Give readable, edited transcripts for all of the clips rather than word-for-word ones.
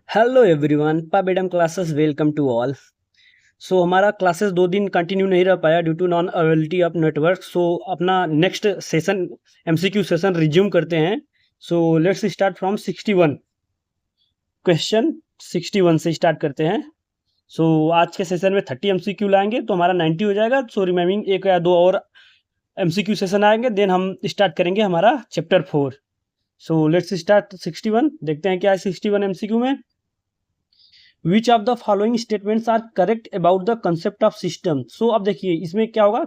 Hello everyone, पबेडम classes welcome to all. So हमारा classes 2 दिन कंटिन्यू नहीं रह पाया due to non availability of network. So अपना next session MCQ session resume करते हैं। So let's start from 61 question. 61 से स्टार्ट करते हैं। सो आज के सेशन में 30 एमसीक्यू लाएंगे तो हमारा 90 हो जाएगा। सो रिमेनिंग 1 या 2 और एमसीक्यू सेशन आएंगे, देन हम स्टार्ट करेंगे हमारा चैप्टर 4। So let's start 61। देखते हैं क्या है 61 एमसीक्यू में। Which of the following statements are correct about the concept of system. So अब देखिए इसमें क्या होगा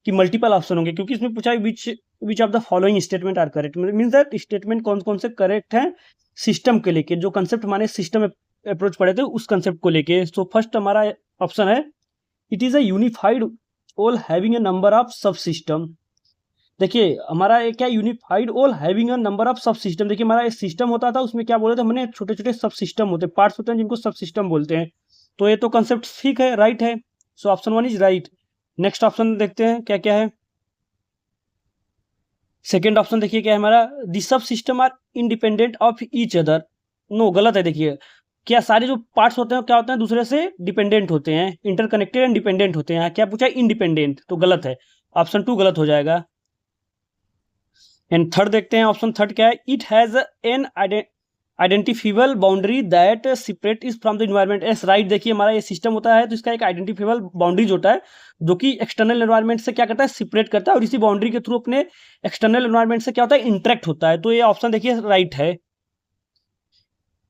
कि मल्टीपल ऑप्शन होंगे, क्योंकि इसमें पूछा है which of the following statement are correct, means that statement कौन कौन से करेक्ट हैं सिस्टम के लेके, जो कंसेप्ट हमारे सिस्टम अप्रोच पढ़े थे उस कंसेप्ट को लेके। सो फर्स्ट हमारा ऑप्शन है it is a unified all having a number of सब सिस्टम। देखिए हमारा ये क्या unified all having a number of सब सिस्टम। देखिए हमारा एक सिस्टम होता था, उसमें क्या बोले थे हमने, छोटे छोटे सब सिस्टम होते हैं, पार्ट्स होते हैं जिनको सब सिस्टम बोलते हैं। तो ये तो कंसेप्ट ठीक है, राइट है। So option 1 is right. Next option देखते हैं क्या क्या है। सेकेंड ऑप्शन देखिए क्या है हमारा, the subsystem are independent of each other. No, गलत है। देखिए क्या सारे जो पार्ट्स होते हैं क्या होते हैं, दूसरे से डिपेंडेंट होते हैं, इंटरकनेक्टेड एंड डिपेंडेंट होते हैं। क्या पूछा है, इंडिपेंडेंट, तो गलत है, ऑप्शन 2 गलत हो जाएगा। एंड थर्ड देखते हैं, ऑप्शन थर्ड क्या है, it has an identifiable boundary that separate is from the environment. Yes right. देखिए हमारा ये सिस्टम होता है तो इसका एक आइडेंटिफिबल बाउंड्रीज होता है जो कि एक्सटर्नल एनवायरमेंट से क्या करता है, सेपरेट करता है, और इसी बाउंड्री के थ्रू अपने एक्सटर्नल एनवायरमेंट से क्या होता है, इंटरेक्ट होता है। तो ये ऑप्शन देखिए राइट है।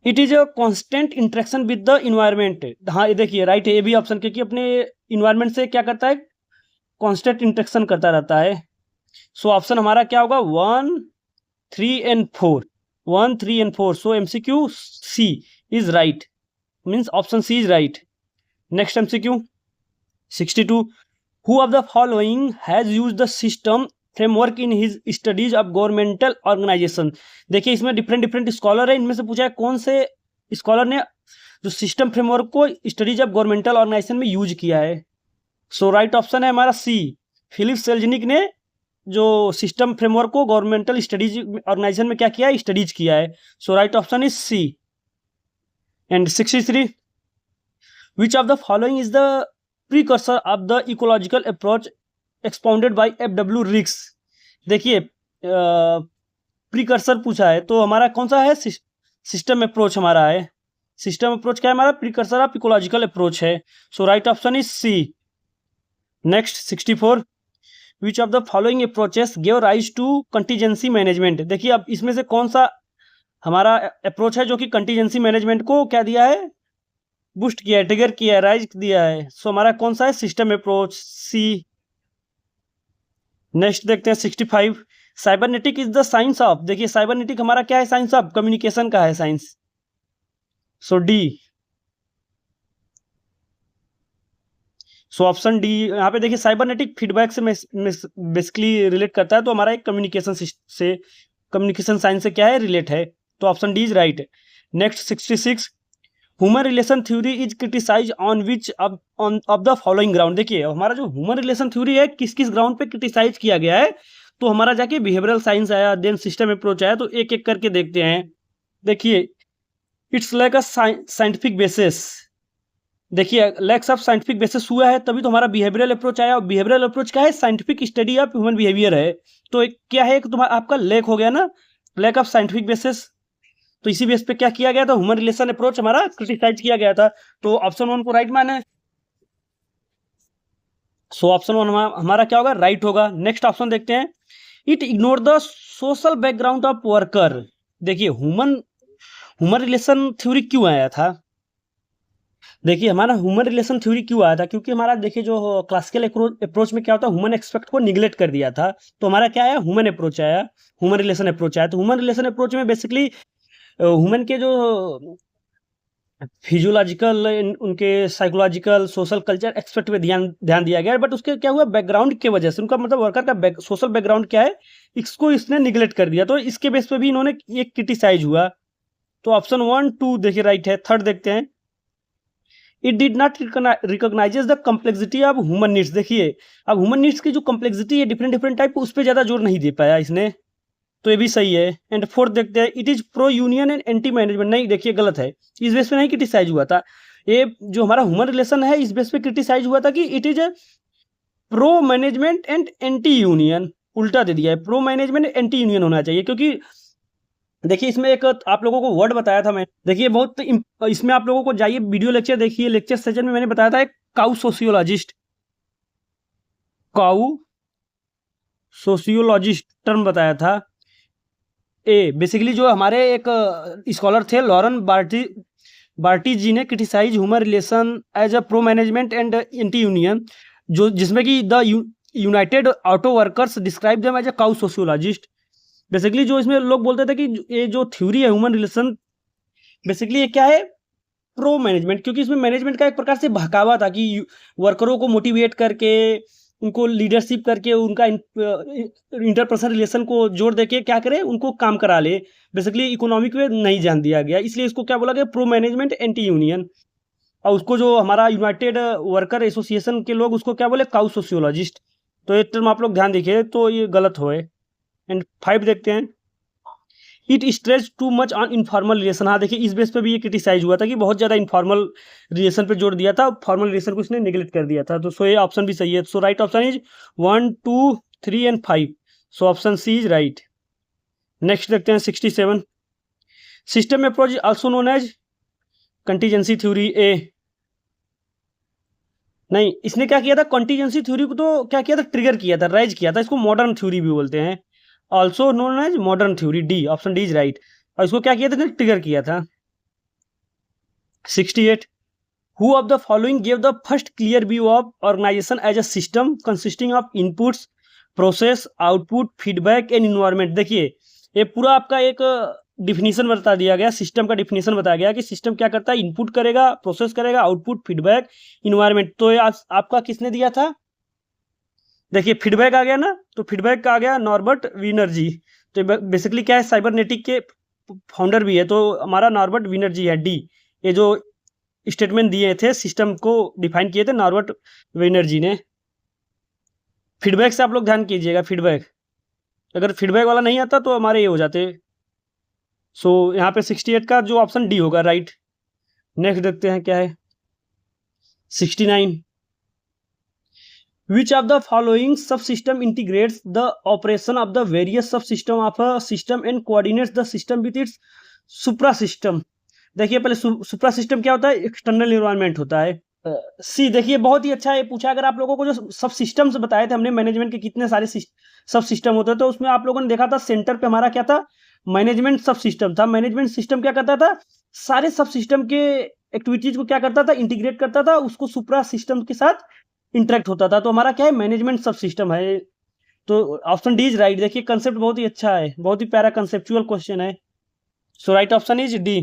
It is a constant interaction with the environment. हाँ ये देखिए राइट है ये भी ऑप्शन, क्योंकि अपने इन्वायरमेंट से क्या करता है, कॉन्स्टेंट इंटरेक्शन करता रहता है। सो ऑप्शन हमारा क्या होगा, 1, 3 and 4। 1, 3 and 4। So MCQ C is right, means option C is right. Next MCQ 62, who of the following has use the system framework in his studies of governmental organization. देखिए इसमें different different scholar है, इनमें से पूछा है कौन से scholar ने जो सिस्टम फ्रेमवर्क को स्टडीज ऑफ गवर्नमेंटल ऑर्गेनाइजेशन में यूज किया है। सो राइट ऑप्शन है हमारा सी, फिलिप सेल्जनिक ने जो सिस्टम फ्रेमवर्क को गवर्नमेंटल स्टडीज ऑर्गेनाइजेशन में क्या किया है, स्टडीज किया है। So right option is C. And 63, which of the following is the precursor of the ecological approach expounded by FW. Riggs. देखिए प्रीकर्सर पूछा है तो हमारा कौन सा है, सिस्टम अप्रोच हमारा है। सिस्टम अप्रोच क्या है हमारा, प्रीकर्सर ऑफ इकोलॉजिकल अप्रोच है। So right option is C. Next 64, which of the following approaches give rise to contingency management. देखिए अब इसमें से कौन सा हमारा अप्रोच है जो कि कंटीजेंसी मैनेजमेंट को क्या दिया है, बूस्ट किया है, ट्रिगर किया है, राइज दिया है। सो हमारा कौन सा है, सिस्टम अप्रोच, सी। नेक्स्ट देखते हैं 65, cybernetic is the science of. देखिए साइबरनेटिक हमारा क्या है, साइंस ऑफ कम्युनिकेशन का है साइंस। सो डी। सो ऑप्शन डी। यहाँ पे देखिए साइबरनेटिक फीडबैक से बेसिकली रिलेट करता है, तो हमारा एक कम्युनिकेशन से, कम्युनिकेशन साइंस से क्या है, रिलेट है। तो option D is right. Next 66, human relation theory is criticise on which of the following ground. देखिए हमारा जो ह्यूमन रिलेशन थ्योरी है किस किस ग्राउंड पे क्रिटिसाइज किया गया है, तो हमारा जाके बिहेवियरल साइंस आया, देन सिस्टम अप्रोच आया, तो एक एक करके देखते हैं। देखिए it's like a scientific basis. देखिए लैक्स ऑफ साइंटिफिक बेसिस हुआ है तभी तो हमारा बिहेवियरल अप्रोच आया, और बिहेवियरल अप्रोच क्या है, scientific study of human behaviour है। तो क्या है, तुम्हारा आपका लैक हो गया ना, लैक ऑफ साइंटिफिक बेसिस। तो इसी बेस पे क्या किया गया था, ह्यूमन रिलेशन अप्रोच हमारा क्रिटिसाइज किया गया था। तो ऑप्शन 1 को राइट माने। सो ऑप्शन 1 हमारा क्या होगा, राइट होगा। नेक्स्ट ऑप्शन देखते हैं, it ignore the social background of worker. देखिए ह्यूमन रिलेशन थ्योरी क्यों आया था, देखिए हमारा ह्यूमन रिलेशन थ्योरी क्यों आया था, क्योंकि हमारा देखिए जो क्लासिकल अप्रोच में क्या होता है, ह्यूमन एक्सपेक्ट को निगलेक्ट कर दिया था। तो हमारा क्या आया, ह्यूमन अप्रोच आया, ह्यूमन रिलेशन अप्रोच आया। तो ह्यूमन रिलेशन अप्रोच में बेसिकली ह्यूमन के जो फिजियोलॉजिकल, उनके साइकोलॉजिकल, सोशल कल्चर एक्सपेक्ट पे ध्यान दिया गया, बट उसके क्या हुआ, बैकग्राउंड की वजह से, उनका मतलब वर्कर का सोशल बैकग्राउंड क्या है, इसको इसने निगलेक्ट कर दिया। तो इसके बेस पे भी इन्होंने ये क्रिटिसाइज हुआ। तो ऑप्शन 1, 2 देखिए राइट है। थर्ड देखते हैं, it did not recognises the complexity of human needs. देखिए अब ह्यूमन नीड्स की जो कम्प्लेक्सिटी है, डिफरेंट डिफरेंट टाइप, उस पर ज़्यादा जोर नहीं दे पाया इसने। तो ये भी सही है। एंड फोर्थ देखते हैं, it is pro union and anti management, नहीं देखिए गलत है, इस बेस पे नहीं क्रिटिसाइज हुआ था। ये जो हमारा ह्यूमन रिलेशन है इस बेस पे क्रिटिसाइज हुआ था कि it is pro management and anti union, उल्टा दे दिया है, प्रो मैनेजमेंट एंटी यूनियन होना चाहिए। क्योंकि देखिए इसमें एक आप लोगों को वर्ड बताया था मैं, देखिए बहुत इसमें आप लोगों को जाइए वीडियो लेक्चर देखिए, लेक्चर सेशन में मैंने बताया था एक cow sociologist, cow sociologist term बताया था। ए बेसिकली जो हमारे एक स्कॉलर थे लॉरेन बार्टी जी ने criticise human relation as a pro management and anti union, जो जिसमें कि the United Auto Workers describe them as a cow sociologist. Basically जो इसमें लोग बोलते थे कि ये जो थ्योरी है ह्यूमन रिलेशन, बेसिकली ये क्या है, प्रो मैनेजमेंट, क्योंकि इसमें मैनेजमेंट का एक प्रकार से बहकावा था कि वर्करों को मोटिवेट करके, उनको लीडरशिप करके, उनका इंटरपर्सनल रिलेशन को जोड़ देके क्या करे, उनको काम करा ले। बेसिकली इकोनॉमिक में नहीं जान दिया गया, इसलिए इसको क्या बोला गया, प्रो मैनेजमेंट एंटी यूनियन। और उसको जो हमारा यूनाइटेड वर्कर एसोसिएशन के लोग उसको क्या बोले, काउ सोशियोलॉजिस्ट। तो ये टर्म आप लोग ध्यान देखिए, तो ये गलत हो है। एंड 5 देखते हैं, it stretch too much on informal relation. हाँ देखिए इस बेस पे भी ये क्रिटिसाइज हुआ था कि बहुत ज़्यादा इनफॉर्मल रिलेशन पे जोर दिया था, फॉर्मल रिलेशन को इसने नेग्लेक्ट कर दिया था। तो सो ये ऑप्शन भी सही है। So right option is 1, 2, 3 and 5। So option C is right. Next देखते हैं 67, system approach also known as contingency theory. A नहीं, इसने क्या किया था, कंटीजेंसी थ्योरी को तो क्या किया था, ट्रिगर किया था, राइज किया था, इसको मॉडर्न थ्योरी भी बोलते हैं, also known as modern theory. D option D is right. और इसको क्या किया था, ट्रिगर किया था। 68, who of the following give the first clear view of organization as a system consisting of inputs, process, output, feedback and environment. देखिए ये पूरा आपका एक डिफिनीशन बता दिया गया, सिस्टम का डिफिनीशन बताया गया कि सिस्टम क्या करता है, इनपुट करेगा, प्रोसेस करेगा, आउटपुट, फीडबैक, इन्वायरमेंट। तो ये आपका किसने दिया था, देखिए फीडबैक आ गया ना, तो फीडबैक का आ गया नॉर्बर्ट वीनर जी। तो बेसिकली क्या है, साइबरनेटिक के फाउंडर भी है, तो हमारा नॉर्बर्ट वीनर जी है। डी, ये जो स्टेटमेंट दिए थे, सिस्टम को डिफाइन किए थे नॉर्बर्ट वीनर जी ने। फीडबैक से आप लोग ध्यान कीजिएगा, फीडबैक अगर फीडबैक वाला नहीं आता तो हमारे ये हो जाते। सो यहाँ पे 68 का जो ऑप्शन डी होगा राइट। नेक्स्ट देखते हैं क्या है 69, Which of the following subsystem integrates the operation of the various subsystem of a system and coordinates the system with its suprasystem। देखिए पहले सुप्रासिस्टम क्या होता है, एक्सटर्नल एनवायरनमेंट होता है। सी देखिए बहुत ही अच्छा है पूछा, अगर आप लोगों को जो सब सिस्टम्स बताए थे हमने मैनेजमेंट के कितने सारे सब सिस्टम होते हैं, तो उसमें आप लोगों ने देखा था सेंटर पे हमारा क्या था, मैनेजमेंट सब सिस्टम था। मैनेजमेंट सिस्टम क्या करता था, सारे सब सिस्टम के एक्टिविटीज को क्या करता था, इंटीग्रेट करता था, उसको सुप्रा सिस्टम के साथ इंटरेक्ट होता था। तो हमारा क्या है, मैनेजमेंट सब सिस्टम है। तो ऑप्शन डी इज राइट। देखिए कंसेप्ट बहुत ही अच्छा है, बहुत ही प्यारा कंसेप्चुअल क्वेश्चन है। So right option is D.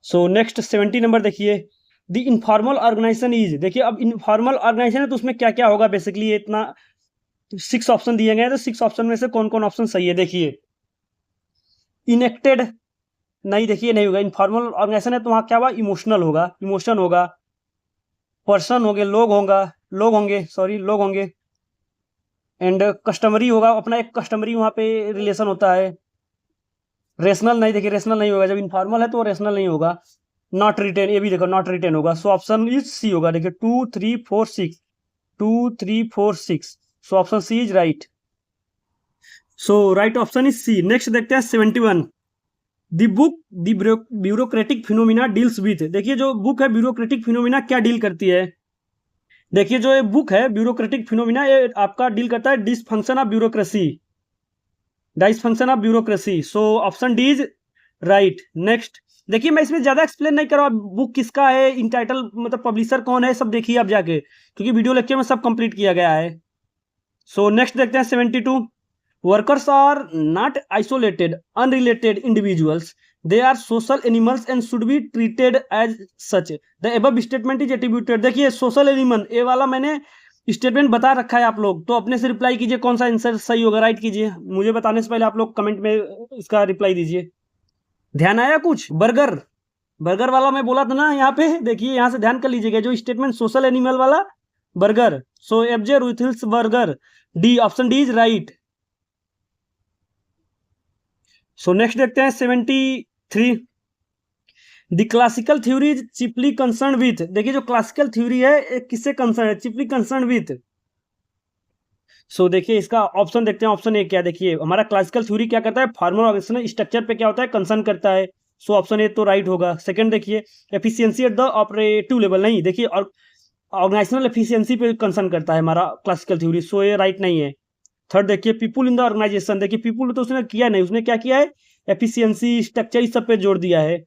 So next 70 number देखिए, द इनफॉर्मल ऑर्गेनाइजेशन इज। देखिए अब इनफॉर्मल ऑर्गेनाइजेशन है तो उसमें क्या क्या होगा, बेसिकली ये इतना 6 ऑप्शन दिए गए हैं, तो 6 ऑप्शन में से कौन कौन ऑप्शन सही है देखिए। इनेक्टेड नहीं, देखिए नहीं होगा, इनफॉर्मल ऑर्गेनाइजेशन है तो वहाँ क्या होगा, इमोशनल होगा, इमोशन होगा। पर्सन होंगे, लोग होंगे एंड कस्टमरी होगा, अपना एक कस्टमरी वहाँ पे रिलेशन होता है। रेशनल नहीं, देखिए रेशनल नहीं होगा, जब इनफॉर्मल है तो वो रेशनल नहीं होगा। नॉट रिटेन, ये भी देखो नॉट रिटेन होगा। सो ऑप्शन इज सी होगा। देखिए 2, 3, 4, 6, 2, 3, 4, 6। So option C is right. So right option is C. Next देखते हैं 71, the book the bureaucratic phenomena deals with. देखिए जो बुक है ब्यूरोक्रेटिक फिनोमिना क्या डील करती है, देखिए जो ये बुक है ब्यूरोक्रेटिक फिनोमिना, ये आपका डील करता है dysfunction of bureaucracy, dysfunction of bureaucracy. So option D is right. Next देखिए मैं इसमें ज्यादा एक्सप्लेन नहीं कर रहा, बुक किसका है, इन टाइटल मतलब पब्लिशर कौन है, सब देखिए आप जाके, क्योंकि वीडियो लेक्चर में सब कंप्लीट किया गया है। सो नेक्स्ट देखते हैं 72, workers are not isolated unrelated individuals, they are social animals and should be treated as such, the above statement is attributed. देखिए सोशल एनिमल, ये वाला मैंने स्टेटमेंट बता रखा है, आप लोग तो अपने से रिप्लाई कीजिए कौन सा आंसर सही होगा, राइट कीजिए। मुझे बताने से पहले आप लोग कमेंट में इसका रिप्लाई दीजिए। ध्यान आया कुछ, बर्गर वाला मैं बोला था ना, यहाँ पे देखिए यहाँ से ध्यान कर लीजिएगा, जो स्टेटमेंट सोशल एनिमल वाला Berger. So FJ Roethlisberger, D option D is right. So next देखते हैं 73। The classical theory is chiefly concern with, देखिए जो क्लासिकल थ्योरी है किससे कंसर्न है, चिपली कंसर्न विथ। सो देखिए इसका ऑप्शन देखते हैं, ऑप्शन ए क्या, देखिए हमारा क्लासिकल थ्योरी क्या करता है, फार्मल ऑर्गेनाइजेशन स्ट्रक्चर पे क्या होता है, कंसर्न करता है। सो ऑप्शन ए तो राइट होगा। सेकंड देखिए efficiency at the operative level, नहीं देखिए, और ऑर्गेनाइजेशनल एफिशिएंसी पे कंसर्न करता है हमारा क्लासिकल थ्योरी, सो ये राइट नहीं है। थर्ड देखिए पीपुल इन द ऑर्गेनाइजेशन, देखिए पीपुल तो उसने किया नहीं, उसने क्या किया है, एफिशिएंसी स्ट्रक्चर इस सब पे जोड़ दिया है।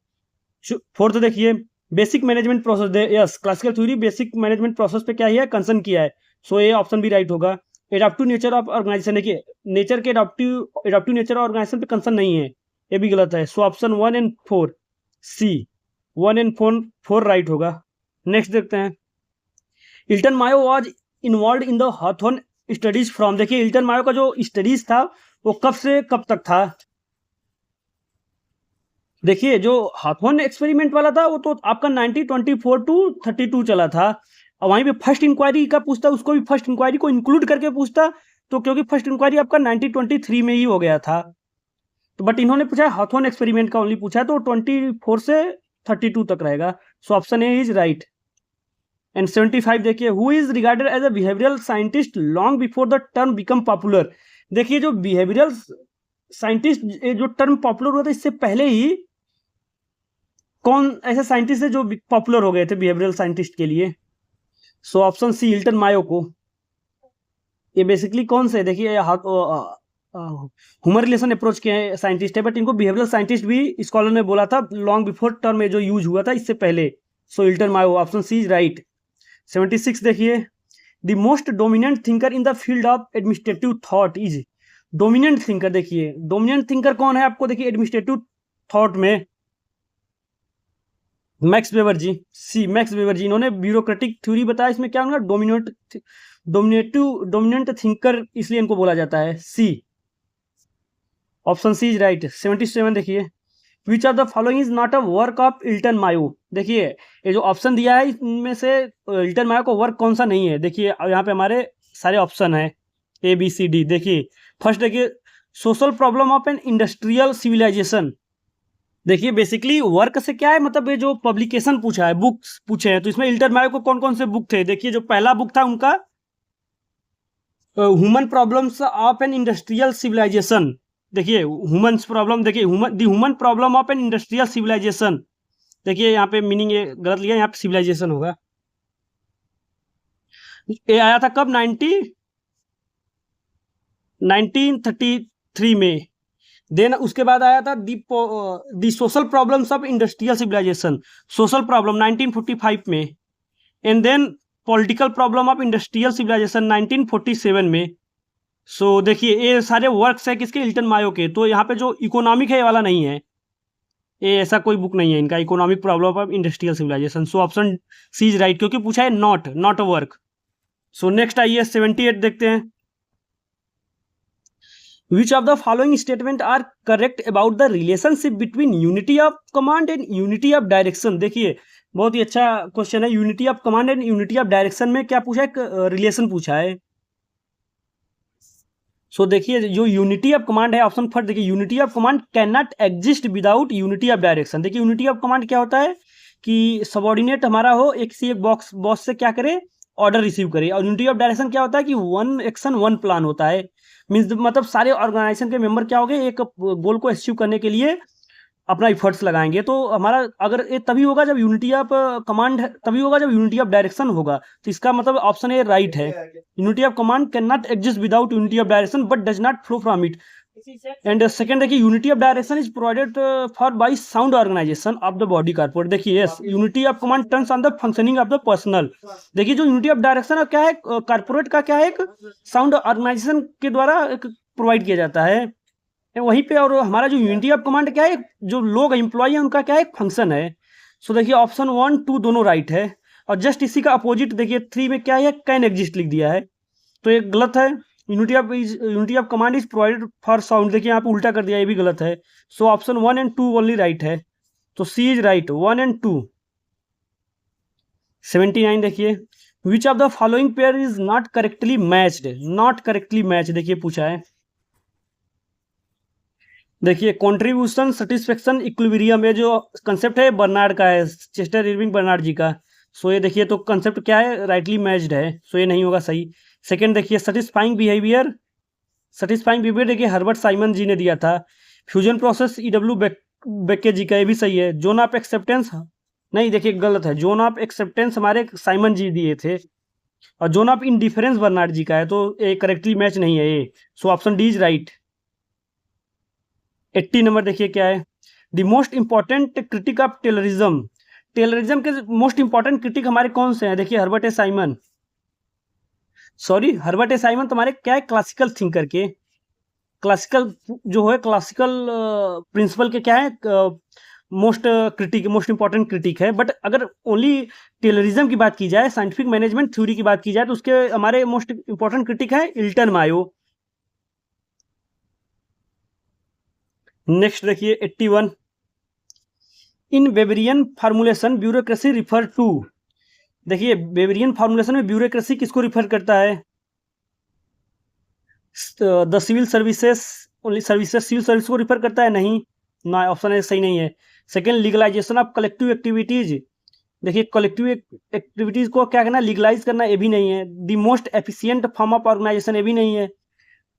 फोर्थ देखिए basic management process, yes classical theory basic management process पे क्या है, कंसर्न किया है। सो ये ऑप्शन भी राइट होगा। एडाप्टिव नेचर ऑफ ऑर्गेनाइजेशन, देखिए नेचर के एडाप्टिव नेचर ऑर्गेनाइजेशन पे कंसर्न नहीं है, ये भी गलत है। सो ऑप्शन 1 और 4 सी, 1 और 4 राइट होगा। नेक्स्ट देखते हैं Elton Mayo was involve in the Hawthorne studies from, देखिए इल्टन मायो का जो स्टडीज था वो कब से कब तक था। देखिए जो हाथोन एक्सपेरिमेंट वाला था वो तो आपका 1924 टू 32 चला था, और वहीं पे फर्स्ट इंक्वायरी का पूछता, उसको भी फर्स्ट इंक्वायरी को इंक्लूड करके पूछता, तो क्योंकि फर्स्ट इंक्वायरी आपका 1923 में ही हो गया था, तो बट इन्होंने पूछा हाथोन एक्सपेरिमेंट का ओनली पूछा है, तो 24 से 32 तक रहेगा। So option A is right. And 75 देखिए who is regarded as a behavioural scientist long before the term become popular, देखिए जो बिहेवियरल साइंटिस्ट जो टर्म पॉपुलर हुआ था इससे पहले ही कौन ऐसे साइंटिस्ट है जो पॉपुलर हो गए थे बिहेवियरल साइंटिस्ट के लिए। सो ऑप्शन सी हिल्टन मायो को, ये बेसिकली कौन से देखिए ह्यूमन रिलेशन अप्रोच के साइंटिस्ट है, बट इनको बिहेवियरल साइंटिस्ट भी स्कॉलर ने बोला था लॉन्ग बिफोर टर्म में जो यूज हुआ था इससे पहले। So Hilton Mayo option C is right. 76 देखिए the most dominant thinker in the field of administrative thought is, dominant thinker, देखिए डोमिनेंट थिंकर कौन है आपको, देखिए एडमिनिस्ट्रेटिव थॉट में Max Weber ji, C Max Weber ji, इन्होंने ब्यूरोक्रेटिक थ्योरी बताया, इसमें क्या होगा डोमिनेंट थिंकर, इसलिए इनको बोला जाता है, C option C is right. 77 देखिए which of the following is not a work of Elton Mayo, देखिए ये जो ऑप्शन दिया है इनमें से इल्टन मायो का वर्क कौन सा नहीं है, देखिए यहाँ पे हमारे सारे ऑप्शन है ए बी सी डी। देखिए फर्स्ट देखिए social problem of an industrial civilization, देखिए बेसिकली वर्क से क्या है, मतलब ये जो पब्लिकेशन पूछा है, बुक्स पूछे हैं, तो इसमें इल्टन मायो को कौन कौन से बुक थे, देखिए जो पहला बुक था उनका human problems of an industrial civilization, देखिए ह्यूमन प्रॉब्लम, देखिए human problem of an industrial civilization, देखिए यहाँ पे मीनिंग ये गलत लिया, यहाँ पे सिविलाइजेशन होगा। ये आया था कब, 1933 में। देन उसके बाद आया था the social problems of industrial civilization, social problem 1945 में। And then political problem of industrial civilization 1947 में। सो देखिए ये सारे वर्क्स है किसके, इल्टन मायो के, तो यहाँ पे जो इकोनॉमिक है ये वाला नहीं है, ये ऐसा कोई बुक नहीं है इनका, economic problem of industrial civilization. So option C is right, क्योंकि पूछा है not a work. So next आइए 78 देखते हैं Which of the following statement are correct about the relationship between unity of command and unity of direction, देखिए बहुत ही अच्छा question है, unity of command and unity of direction में क्या पूछा है, रिलेशन पूछा है। सो देखिए जो यूनिटी ऑफ कमांड है ऑप्शन फर्स्ट, देखिए unity of command can not exist without unity of direction, देखिए यूनिटी ऑफ कमांड क्या होता है कि सबॉर्डिनेट हमारा हो एक से एक बॉस से क्या करे, ऑर्डर रिसीव करे, और यूनिटी ऑफ डायरेक्शन क्या होता है कि वन एक्शन वन प्लान होता है, मीन्स मतलब सारे ऑर्गेनाइजेशन के मेंबर क्या हो गए, एक गोल को अचीव करने के लिए अपना इफर्ट्स लगाएंगे, तो हमारा अगर ये तभी होगा जब यूनिटी ऑफ कमांड, तभी होगा जब यूनिटी ऑफ डायरेक्शन होगा, तो इसका मतलब ऑप्शन ए राइट है। Unity of command can not exist without unity of direction but does not flow from it. And second देखिए unity of direction is provided for by sound organization of the body corporate, देखिए yes unity of command turns on the functioning of the personal, देखिए जो unity of direction क्या है, corporate का क्या है, एक साउंड ऑर्गेनाइजेशन के द्वारा प्रोवाइड किया जाता है वहीं पे, और हमारा जो यूनिटी ऑफ कमांड क्या है, जो लोग एम्प्लॉय है उनका क्या है, फंक्शन है। सो देखिए ऑप्शन 1 2 दोनों राइट है, और जस्ट इसी का अपोजिट देखिए 3 में क्या है, कैन एग्जिस्ट लिख दिया है, तो ये गलत है। Unity of command is provided for sound, देखिए यहाँ पे उल्टा कर दिया, ये भी गलत है। So option 1 and 2 only right है, तो सी इज राइट 1 एंड 2। 79 देखिए which of the following pair is not correctly matched, not correctly match देखिए पूछा है। देखिए कंट्रीब्यूशन सेटिस्फेक्शन इक्विलिब्रियम, ये जो कंसेप्ट है बर्नार्ड का है, चेस्टर इरविंग बर्नार्ड जी का। सो ये देखिए तो कंसेप्ट क्या है, राइटली मैच्ड है, सो ये नहीं होगा सही। सेकंड देखिए सेटिस्फाइंग बिहेवियर, सेटिस्फाइंग बिहेवियर देखिए हर्बर्ट साइमन जी ने दिया था। फ्यूजन प्रोसेस ईडब्ल्यू बेके जी का, ये भी सही है। जोन ऑफ एक्सेप्टेंस नहीं, देखिए गलत है, जोन ऑफ एक्सेप्टेंस हमारे साइमन जी दिए थे, और जोन ऑफ इंडिफरेंस बर्नार्ड जी का है, तो ये करेक्टली मैच नहीं है ये। सो option D is right. 80 number देखिए क्या है, the most important critic of Taylorism. Taylorism के मोस्ट इंपॉर्टेंट क्रिटिक हमारे कौन से हैं, देखिए Herbert A Simon, sorry Herbert A Simon तुम्हारे क्या है, क्लासिकल थिंकर के, क्लासिकल जो है क्लासिकल प्रिंसिपल के क्या है, most critic, most important critic है। बट अगर ओनली टेलरिज्म की बात की जाए, साइंटिफिक मैनेजमेंट थ्योरी की बात की जाए, तो उसके हमारे मोस्ट इंपॉर्टेंट क्रिटिक है इल्टन मायो। नेक्स्ट देखिए 81, in Weberian formulation bureaucracy refer to. देखिए वेबरियन फार्मूलेशन में ब्यूरोक्रेसी किसको रिफर करता है, the civil services, only services, civil service को रिफर करता है, नहीं ना, ऑप्शन है सही नहीं है। Second legalization of collective activities, देखिए कलेक्टिव एक्टिविटीज को क्या करना, लीगलाइज करना, ये भी नहीं है। The most efficient form of organization, ये भी नहीं है।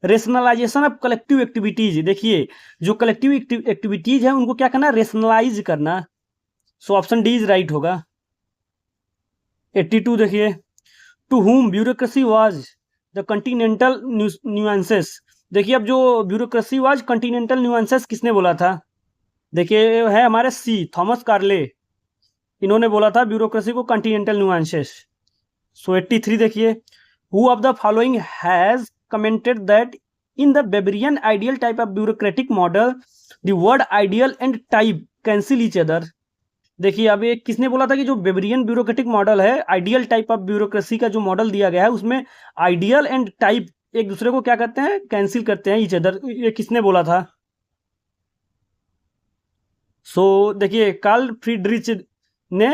रेशनलाइजेशन ऑफ कलेक्टिव एक्टिविटीज, देखिए जो कलेक्टिव एक्टिविटीज है उनको क्या करना, रेशनलाइज करना। So option D is right होगा। 82 देखिए, to whom bureaucracy was the continental nuisances. देखिए अब जो ब्यूरोक्रेसी वाज कॉन्टिनेंटल न्यूएंसेस किसने बोला था, देखिए है हमारे सी थॉमस कार्ले, इन्होंने बोला था ब्यूरोक्रेसी को कॉन्टिनेंटल न्यूएंसेस। सो 83 देखिए, who of the following has commented that in the Weberian ideal type of bureaucratic model the word ideal and type cancel each other. देखिए अब ये किसने बोला था कि जो बेबरियन ब्यूरोक्रेटिक मॉडल है, आइडियल टाइप ऑफ ब्यूरोक्रेसी का जो मॉडल दिया गया है, उसमें आइडियल एंड टाइप एक दूसरे को क्या करते हैं, कैंसिल करते हैं ईच अदर, ये किसने बोला था। सो देखिए कार्ल फ्रीडरिच ने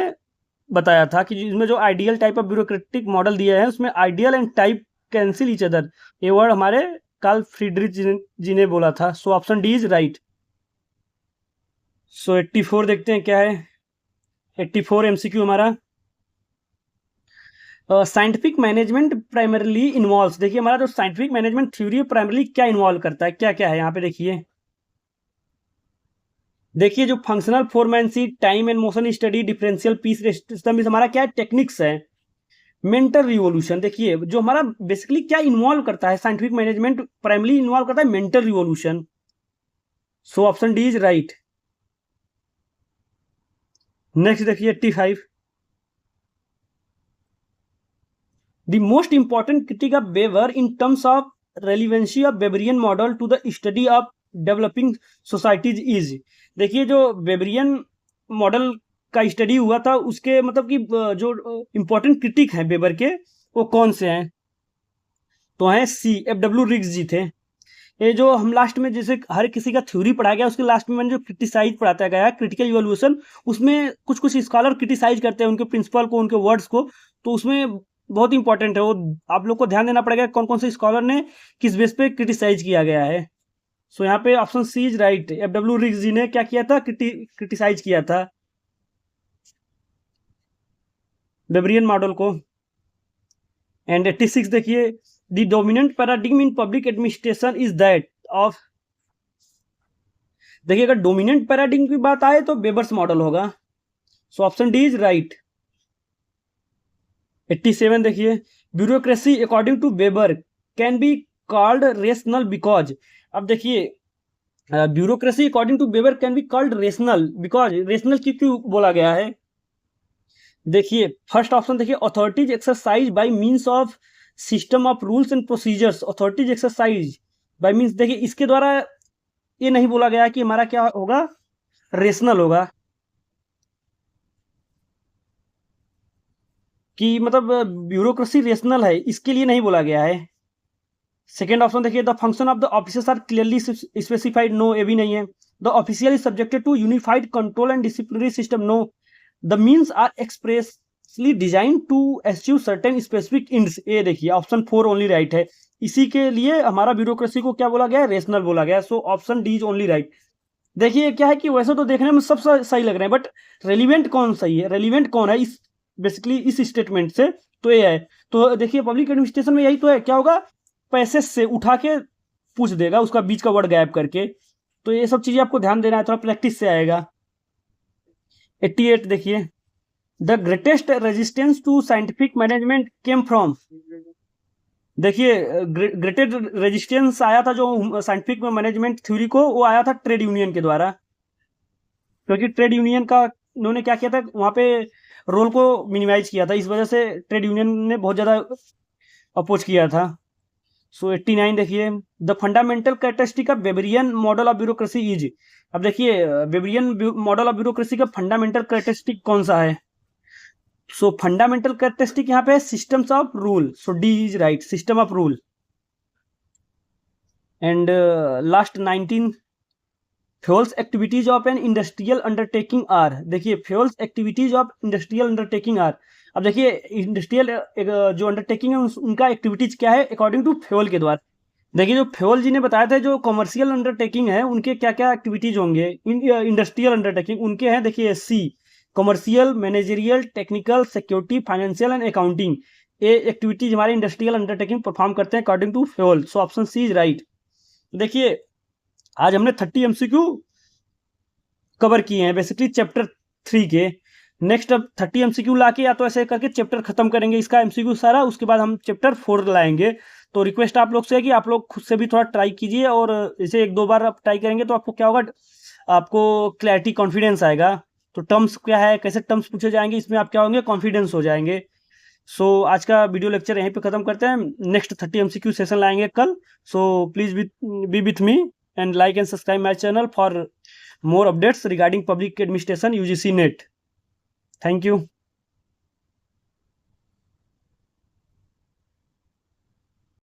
बताया था कि इसमें जो ideal type of bureaucratic model दिया है, उसमें ideal and type cancel each other, ये वर्ड हमारे कार्ल फ्रीडरिच जी ने बोला था। So option D is right. So 84 देखते हैं क्या है, 84 एमसीक्यू हमारा, साइंटिफिक मैनेजमेंट प्राइमरली इन्वॉल्व। देखिए हमारा जो साइंटिफिक मैनेजमेंट थ्योरी है प्राइमरली क्या इन्वॉल्व करता है, क्या क्या है यहाँ पे देखिए। देखिए जो functional foremanship, time and motion study, differential piece system, हमारा क्या है, टेक्निक्स है। मेंटल रिवोल्यूशन, देखिए जो हमारा बेसिकली क्या इन्वॉल्व करता है, साइंटिफिक मैनेजमेंट प्राइमरली इन्वॉल्व करता है mental revolution. So option D is right. Next देखिए 85, the most important critic of Weber in terms of relevancy of Weberian model to the study of developing societies is। देखिए जो वेबरियन model का study हुआ था, उसके मतलब कि जो इंपॉर्टेंट क्रिटिक हैं वेबर के, वो कौन से हैं, तो हैं सी एफ.डब्ल्यू. रिग्स जी थे। ये जो हम लास्ट में जैसे हर किसी का थ्योरी पढ़ाया गया, उसके लास्ट में मैंने जो क्रिटिसाइज पढ़ाता गया है, क्रिटिकल इवोल्यूशन, उसमें कुछ कुछ स्कॉलर क्रिटिसाइज करते हैं उनके प्रिंसिपल को, उनके वर्ड्स को, तो उसमें बहुत इंपॉर्टेंट है वो, आप लोग को ध्यान देना पड़ेगा कौन कौन से स्कॉलर ने किस बेस पे क्रिटिसाइज किया गया है। सो यहाँ पे option C is right, FW. Riggs ji ने क्या किया था, क्रिटिसाइज किया था वेबरियन मॉडल को। एंड 86 देखिए, the dominant paradigm in public administration is that of. देखिए अगर डोमिनेंट पैराडिग्म की बात आए तो वेबर्स मॉडल होगा। So option D is right. 87 देखिए, bureaucracy according to Weber can be called rational because. अब देखिए bureaucracy according to Weber can be called rational because, rational क्यों बोला गया है, देखिए फर्स्ट ऑप्शन देखिए, authorities exercise by means of system of rules and procedures, authorities exercise by means, देखिए इसके द्वारा ये नहीं बोला गया कि हमारा क्या होगा, रेशनल होगा, कि मतलब ब्यूरोक्रेसी रेशनल है, इसके लिए नहीं बोला गया है। सेकेंड ऑप्शन देखिए, the function of the officers are clearly specified, no, ये भी नहीं है। The official is subjected to unified control and disciplinary system, no. The means are expressly design to achieve certain specific ends, ये देखिए option 4 only right है। इसी के लिए हमारा ब्यूरोक्रेसी को क्या बोला गया है, रेशनल बोला गया है। सो option D is only right. देखिए क्या है कि वैसे तो देखने में सब सही लग रहे हैं, बट रेलिवेंट कौन सही है, रेलिवेंट कौन है इस बेसिकली इस स्टेटमेंट से, तो ये है। तो देखिए पब्लिक एडमिनिस्ट्रेशन में यही तो है, क्या होगा, पैसे से उठा के पूछ देगा, उसका बीच का वर्ड गायब करके। तो ये सब चीजें आपको ध्यान देना है, थोड़ा प्रैक्टिस से आएगा। 88 देखिए, the greatest resistance to scientific management came from. देखिए ग्रेटेस्ट रेजिस्टेंस आया था जो साइंटिफिक मैनेजमेंट थ्योरी को, वो आया था ट्रेड यूनियन के द्वारा। क्योंकि ट्रेड यूनियन का उन्होंने क्या किया था, वहां पे रोल को मिनिमाइज किया था, इस वजह से ट्रेड यूनियन ने बहुत ज़्यादा अपोज किया था। सो 89 देखिए, the fundamental characteristic of Weberian model of bureaucracy is. अब देखिए वेबरियन मॉडल ऑफ ब्यूरोक्रेसी का फंडामेंटल कैरेक्टरिस्टिक कौन सा है। सो फंडामेंटल कैरेक्टरिस्टिक यहाँ पे है systems of rule. So D is right, system of rule. And last 19, Fayol's activities of an industrial undertaking are. देखिए Fayol's activities of industrial undertaking are. अब देखिए इंडस्ट्रियल जो अंडरटेकिंग है उनका एक्टिविटीज क्या है अकॉर्डिंग टू फ्यूल के द्वारा। देखिए जो फ्यूल जी ने बताया था, जो कमर्शियल अंडरटेकिंग है उनके क्या क्या एक्टिविटीज होंगे, इंडस्ट्रियल अंडरटेकिंग उनके हैं। देखिए C, commercial, managerial, technical, security, financial and accounting, ये एक्टिविटीज हमारे इंडस्ट्रियल अंडरटेकिंग परफॉर्म करते हैं according to Fayol. So option C is right. देखिए आज हमने 30 MCQ कवर किए हैं बेसिकली चैप्टर 3 के। नेक्स्ट अब 30 MCQ लाके या तो ऐसे करके चैप्टर खत्म करेंगे इसका MCQ सारा, उसके बाद हम चैप्टर 4 लाएंगे। तो रिक्वेस्ट आप लोग से है कि आप लोग खुद से भी थोड़ा ट्राई कीजिए, और इसे 1-2 बार आप ट्राई करेंगे तो आपको क्या होगा, आपको क्लैरिटी कॉन्फिडेंस आएगा। तो टर्म्स क्या है, कैसे टर्म्स पूछे जाएंगे, इसमें आप क्या होंगे, कॉन्फिडेंस हो जाएंगे। सो आज का वीडियो लेक्चर यहीं पे खत्म करते हैं, नेक्स्ट 30 MCQ सेशन लाएंगे कल। So please be with me and like and subscribe my channel for more updates regarding public administration UGC NET. Thank you.